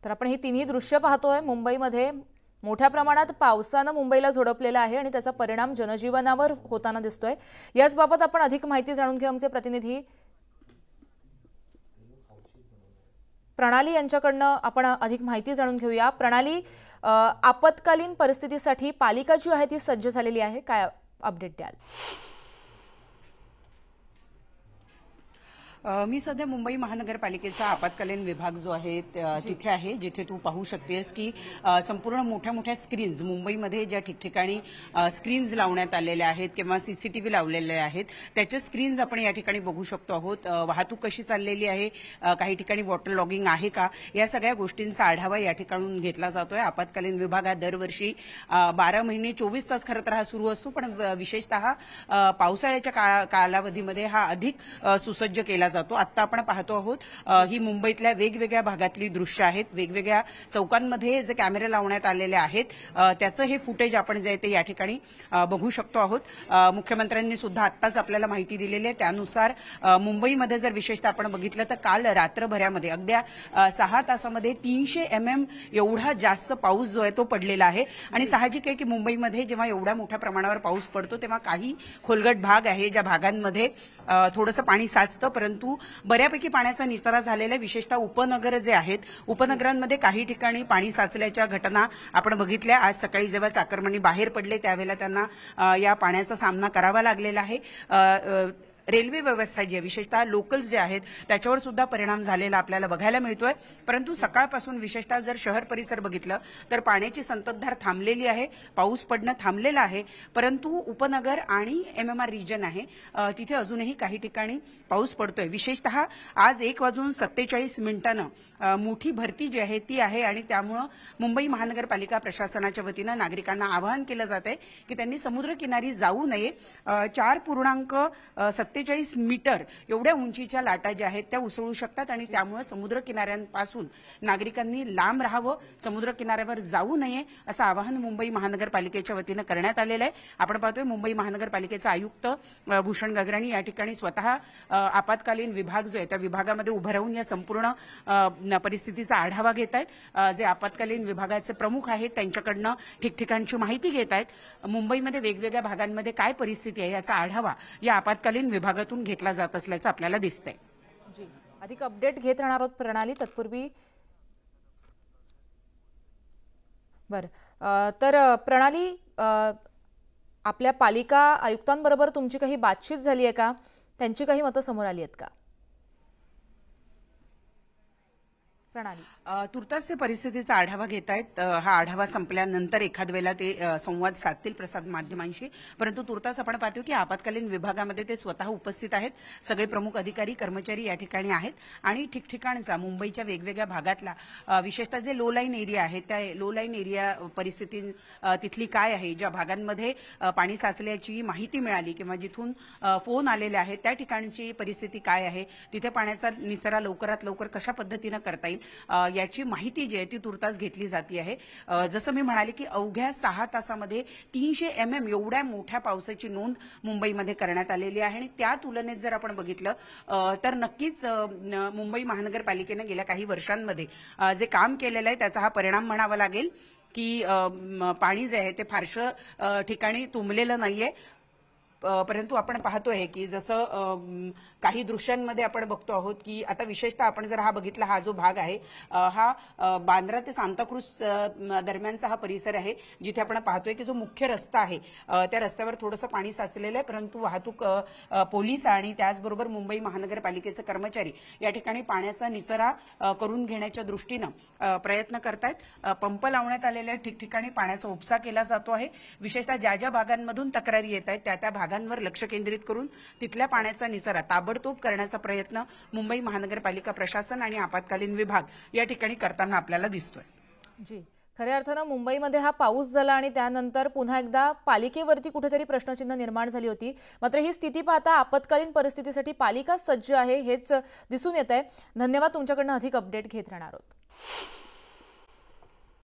तर आपण ही तिन्ही दृश्य पाहतोय। मुंबईमध्ये मोठ्या प्रमाणात पावसाने मुंबईला झोडपलेला आहे आणि त्याचा परिणाम जनजीवनावर होताना दिसतोय। याच बाबत आपण अधिक माहिती जाणून घेऊ आमचे प्रतिनिधी प्रणाली यांच्याकडनं आपण अधिक माहिती जाणून घेऊया। प्रणाली, आपत्कालीन परिस्थितीसाठी पालिका जी आहे ती सज्ज झालेली आहे, काय अपडेट द्याल? मी सध्या मुंबई महानगरपालिकेचा आपत्कालीन विभाग जो आहे तिथे आहे, जिथे तू पाहू शकतेस की संपूर्ण मोठ्या मोठ्या स्क्रीन्स मुंबईमध्ये ज्या ठिकठिकाणी स्क्रीन्स लावण्यात आलेल्या आहेत किंवा सीसीटीव्ही लावलेले आहेत त्याचे स्क्रीन्स आपण या ठिकाणी बघू शकतो आहोत। वाहतूक कशी चाललेली आहे, काही ठिकाणी वॉटर लॉगिंग आहे का, या सगळ्या गोष्टींचा आढावा या ठिकाणून घेतला जातोय। आपत्कालीन विभाग हा दरवर्षी 12 महिने 24 तास खरं तर हा सुरू असतो, पण विशेषतः पावसाळ्याच्या कालावधीमध्ये हा अधिक सुसज्ज केला जातो। आता आपण पाहतो आहोत ही मुंबईतल्या वेगवेगळ्या भागातली दृश्य आहेत। वेगवेगळ्या चौकांमध्ये जे कॅमेरे लावण्यात आलेले आहेत त्याचं हे फुटेज आपण जे ते या ठिकाणी बघू शकतो आहोत। मुख्यमंत्र्यांनी सुद्धा आत्ताच आपल्याला माहिती दिलेली आहे, त्यानुसार मुंबईमध्ये जर विशेषतः आपण बघितलं तर काल रात्रभरामध्ये अगद्या 6 तासामध्ये 300 mm एवढा जास्त पाऊस जो आहे तो पडलेला आहे। आणि साहजिक आहे की मुंबईमध्ये जेव्हा एवढ्या मोठ्या प्रमाणावर पाऊस पडतो तेव्हा काही खोलगट भाग आहे ज्या भागांमध्ये थोडंसं पाणी साचतं, परंतु बऱ्यापैकी पाण्याचा निचरा झालेला आहे। विशेषतः उपनगर जे आहेत, उपनगरांमध्ये काही ठिकाणी पाणी साचल्याच्या घटना आपण बघितल्या। आज सकाळी जेव्हा चाकरमानी बाहेर पडले त्यावेळेला त्यांना या पाण्याचा सामना करावा लागलेला आहे। रेल्वे व्यवस्था जी आहे, विशेषतः लोकल्स जे आहेत त्याच्यावर सुद्धा परिणाम झालेला आपल्याला बघायला मिळतोय। परंतु सकाळपासून विशेषतः जर शहर परिसर बघितलं तर पाण्याची संततधार थांबलेली आहे, पाऊस पडणं थांबलेलं आहे, परंतु उपनगर आणि MMR रिजन आहे तिथे अजूनही काही ठिकाणी पाऊस पडतोय। विशेषतः आज 1:47 मोठी भरती जी आहे ती आहे आणि त्यामुळे मुंबई महानगरपालिका प्रशासनाच्या वतीनं नागरिकांना आवाहन केलं जात आहे की त्यांनी समुद्रकिनारी जाऊ नये। 4.47 मीटर एवढ्या उंचीच्या लाटा ज्या आहेत त्या उसळू शकतात आणि त्यामुळे समुद्र किनाऱ्यांपासून नागरिकांनी लांब राहावं, समुद्र किनाऱ्यावर जाऊ नये असं आवाहन मुंबई महानगरपालिकेच्या वतीनं करण्यात आलेलं आहे। आपण पाहतोय मुंबई महानगरपालिकेचे आयुक्त भूषण गगराणी या ठिकाणी स्वतः आपत्कालीन विभाग जो आहे त्या विभागामध्ये उभं राहून या संपूर्ण परिस्थितीचा आढावा घेत आहेत। जे आपत्कालीन विभागाचे प्रमुख आहेत त्यांच्याकडनं ठिकठिकाणची माहिती घेत आहेत। मुंबईमध्ये वेगवेगळ्या भागांमध्ये काय परिस्थिती आहे याचा आढावा या आपत्कालीन विभागातून घेतला जात असल्याचं आपल्याला दिसतंय। जी, अधिक अपडेट घेत राहणार आहोत प्रणाली। तत्पूर्वी तर प्रणाली, आपल्या पालिका आयुक्तांबरोबर तुमची काही बातचीत झाली आहे का? त्यांची काही मतं समोर आली आहेत का? प्रणाली, तुर्तास ते परिस्थितीचा आढावा घेत आहेत। हा आढावा संपल्यानंतर एखाद वेळेला ते संवाद साधतील प्रसाद माध्यमांशी, परंतु तुर्तास आपण पाहतो की आपत्कालीन विभागामध्ये ते स्वतः उपस्थित आहेत। सगळे प्रमुख अधिकारी कर्मचारी या ठिकाणी आहेत आणि ठिकठिकाणचा मुंबईच्या वेगवेगळ्या भागातला विशेषतः जे लो लाईन एरिया आहे त्या लो लाईन एरिया परिस्थिती तिथली काय आहे, ज्या भागांमध्ये पाणी साचल्याची माहिती मिळाली किंवा जिथून फोन आलेले आहेत त्या ठिकाणची परिस्थिती काय आहे, तिथे पाण्याचा निचरा लवकरात लवकर कशा पद्धतीनं करता येईल याची माहिती जी आहे ती तुर्तास घेतली जाते आहे। जसं मी म्हणाले की अवघ्या 6 तासामध्ये 300 mm एवढ्या मोठ्या पावसाची नोंद मुंबईमध्ये करण्यात आलेली आहे आणि त्या तुलनेत जर आपण बघितलं तर नक्कीच मुंबई महानगरपालिकेने गेल्या काही वर्षांमध्ये जे काम केलेलं आहे त्याचा हा परिणाम म्हणावा लागेल की पाणी जे आहे ते फारशं ठिकाणी तुंबलेलं नाहीये। परंतु आपण पाहतोय की जसं काही दृश्यांमध्ये आपण बघतो आहोत की आता विशेषतः आपण जर हा बघितला, हा जो भाग आहे हा बांद्रा ते सांताक्रूज दरम्यानचा हा परिसर आहे, जिथे आपण पाहतोय की जो मुख्य रस्ता आहे त्या रस्त्यावर थोडंसं पाणी साचलेलं आहे, परंतु वाहतूक पोलीस आणि त्याचबरोबर मुंबई महानगरपालिकेचे कर्मचारी या ठिकाणी पाण्याचा निचरा करून घेण्याच्या दृष्टीनं प्रयत्न करतायत। पंप लावण्यात आलेल्या ठिकठिकाणी पाण्याचा उपसा केला जातो आहे। विशेषतः ज्या ज्या भागांमधून तक्रारी येत आहेत त्या भागांवर लक्ष केंद्रित करून तिथल्या पाण्याचा निचरा ताबडतोब करण्याचा प्रयत्न मुंबई महानगरपालिका प्रशासन आणि आपत्कालीन विभाग या ठिकाणी करताना आपल्याला दिसतोय। जी, खऱ्या अर्थानं मुंबईमध्ये हा पाऊस झाला आणि त्यानंतर पुन्हा एकदा पालिकेवरती कुठेतरी प्रश्नचिन्ह निर्माण झाली होती। मात्र ही स्थिती पाहता आपत्कालीन परिस्थितीसाठी पालिका सज्ज आहे हेच दिसून येत आहे। धन्यवाद, तुमच्याकडनं अधिक अपडेट घेत राहणार आहोत।